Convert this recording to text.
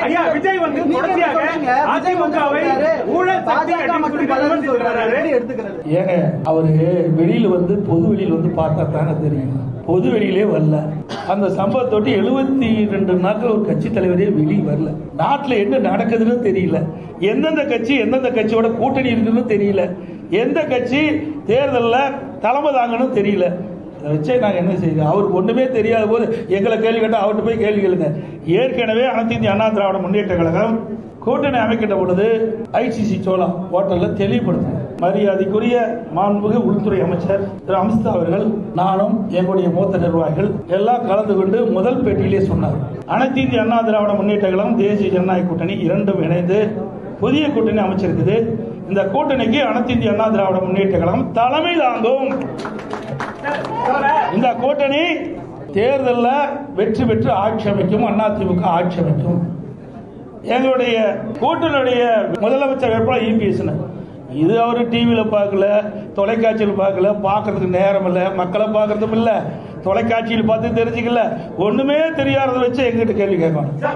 ஐயா விஜய் வந்து தொடர்ச்சியாக அதிமுகவை ஊழல் சக்தி எடுத்துக்கிறது. ஏங்க அவரு வெளியில வந்து பொது வெளியில வந்து பார்த்தா தானே தெரியும். பொது வெளியிலே வரல. அந்த சம்பவத்தோட்டு 72 நாட்கள் ஒரு கட்சி தலைவரே வெளியே வரல. நாட்டில் என்ன நடக்குதுன்னு தெரியல. எந்தெந்த கட்சியோட கூட்டணி இருக்குன்னு தெரியல. எந்த கட்சி தேர்தலில் தலைமை தாங்கன்னு தெரியல. அதை வச்சே நாங்கள் என்ன செய்யுங்க? அவருக்கு ஒன்றுமே தெரியாத போது எங்களை கேள்வி கேட்டால் அவர்கிட்ட போய் கேள்வி கேளுங்க. ஏற்கனவே அனைத்து இந்திய அண்ணா திராவிட முன்னேற்ற கழகம் கூட்டணி அமைக்கின்ற பொழுது ஐசிசி சோழா ஹோட்டலில் தெளிவுபடுத்தினார். மரியாதைக்குரிய மாண்புமிகு உள்துறை அமைச்சர் திரு அமித்ஷா அவர்கள், நானும் எங்களுடைய மூத்த நிர்வாகிகள் எல்லாம் கலந்து கொண்டு முதல் பேட்டியிலே சொன்னார், அனைத்து இந்திய அண்ணா திராவிட முன்னேற்ற கழகம் தேசிய ஜனநாயக கூட்டணி இரண்டும் இணைந்து புதிய கூட்டணி அமைச்சிருக்குது. இந்த கூட்டணிக்கு அனைத்து இந்திய அண்ணா திராவிட முன்னேற்ற கழகம் தலைமை தாங்கும். இந்த கூட்டணி தேர்தலில் வெற்றி பெற்று ஆட்சி அமைக்கும். அதிமுக ஆட்சி அமைக்கும். எங்களுடைய கூட்டணியுடைய முதலமைச்சர் வேட்பாளர் இபிஎஸ். இது அவரு டிவியில் பார்க்கல, தொலைக்காட்சியில் பார்க்கல, பார்க்கறதுக்கு நேரம் இல்லை, மக்களை பார்க்கறதும் இல்லை, தொலைக்காட்சியில் பார்த்து தெரிஞ்சுக்கல, ஒண்ணுமே தெரியாததை வச்சு எங்கிட்ட கேள்வி கேட்கணும்.